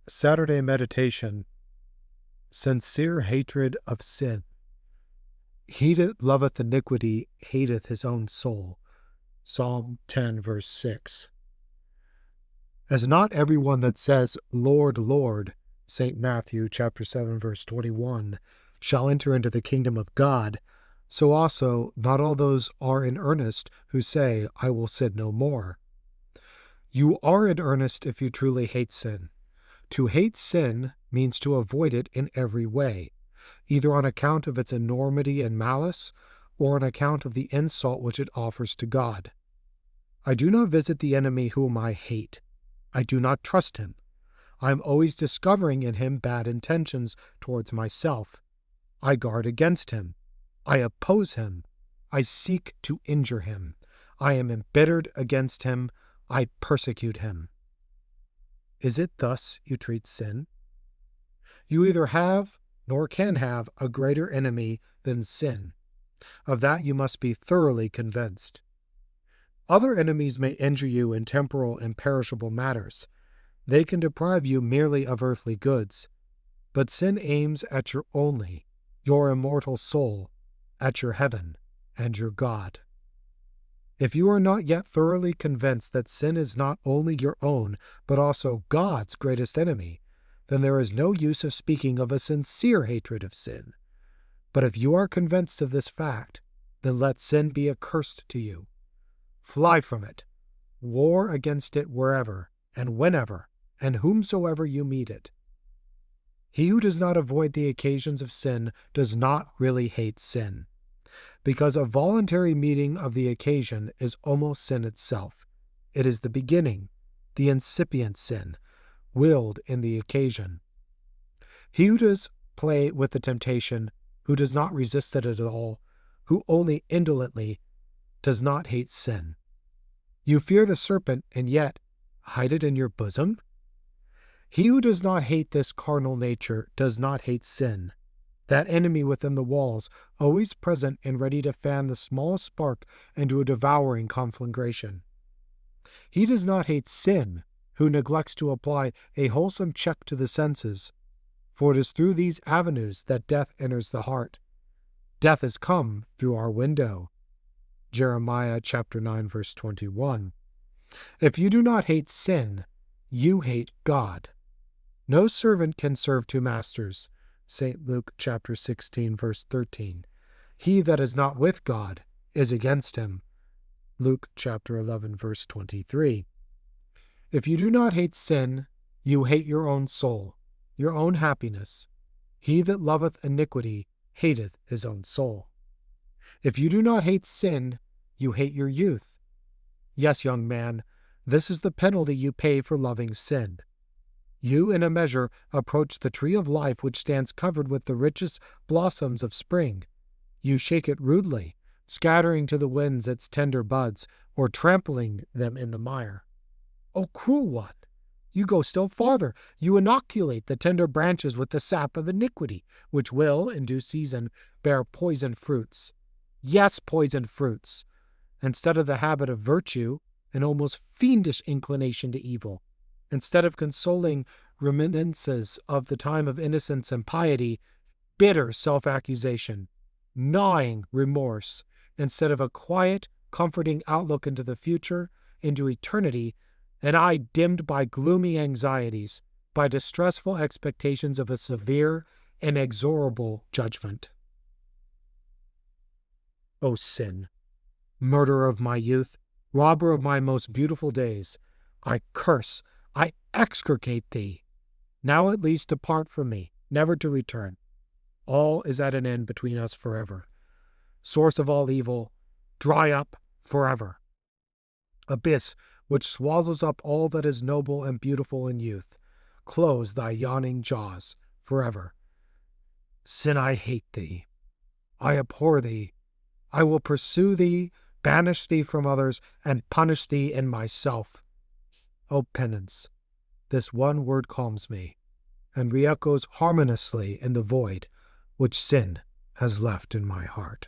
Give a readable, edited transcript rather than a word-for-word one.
Saturday Meditation. Sincere hatred of sin. He that loveth iniquity hateth his own soul. Psalm 10, verse 6. As not every one that says, Lord, Lord, St. Matthew chapter 7, verse 21, shall enter into the kingdom of God, so also not all those are in earnest who say, I will sin no more. You are in earnest if you truly hate sin. To hate sin means to avoid it in every way, either on account of its enormity and malice, or on account of the insult which it offers to God. I do not visit the enemy whom I hate. I do not trust him. I am always discovering in him bad intentions towards myself. I guard against him. I oppose him. I seek to injure him. I am embittered against him. I persecute him. Is it thus you treat sin? You either have nor can have a greater enemy than sin. Of that you must be thoroughly convinced. Other enemies may injure you in temporal and perishable matters. They can deprive you merely of earthly goods. But sin aims at your immortal soul, at your heaven and your God. If you are not yet thoroughly convinced that sin is not only your own, but also God's greatest enemy, then there is no use of speaking of a sincere hatred of sin. But if you are convinced of this fact, then let sin be accursed to you. Fly from it. War against it wherever and whenever and whomsoever you meet it. He who does not avoid the occasions of sin does not really hate sin, because a voluntary meeting of the occasion is almost sin itself. It is the beginning, the incipient sin, willed in the occasion. He who does play with the temptation, who does not resist it at all, who only indolently, does not hate sin. You fear the serpent, and yet hide it in your bosom? He who does not hate this carnal nature does not hate sin, that enemy within the walls, always present and ready to fan the smallest spark into a devouring conflagration. He does not hate sin, who neglects to apply a wholesome check to the senses, for it is through these avenues that death enters the heart. Death has come through our window. Jeremiah chapter 9, verse 21. If you do not hate sin, you hate God. No servant can serve two masters. St. Luke chapter 16, verse 13. He that is not with God is against him. Luke chapter 11, verse 23. If you do not hate sin, you hate your own soul, your own happiness. He that loveth iniquity hateth his own soul. If you do not hate sin, you hate your youth. Yes, young man, this is the penalty you pay for loving sin. You, in a measure, approach the tree of life which stands covered with the richest blossoms of spring. You shake it rudely, scattering to the winds its tender buds, or trampling them in the mire. O cruel one! You go still farther. You inoculate the tender branches with the sap of iniquity, which will, in due season, bear poison fruits. Yes, poison fruits. Instead of the habit of virtue, an almost fiendish inclination to evil. Instead of consoling reminiscences of the time of innocence and piety, bitter self-accusation, gnawing remorse. Instead of a quiet, comforting outlook into the future, into eternity, an eye dimmed by gloomy anxieties, by distressful expectations of a severe, inexorable judgment. O sin, murderer of my youth, robber of my most beautiful days, I curse, I execrate thee. Now at least depart from me, never to return. All is at an end between us forever. Source of all evil, dry up forever. Abyss which swallows up all that is noble and beautiful in youth, close thy yawning jaws forever. Sin, I hate thee. I abhor thee. I will pursue thee, banish thee from others, and punish thee in myself. O penance, this one word calms me, and re-echoes harmoniously in the void which sin has left in my heart.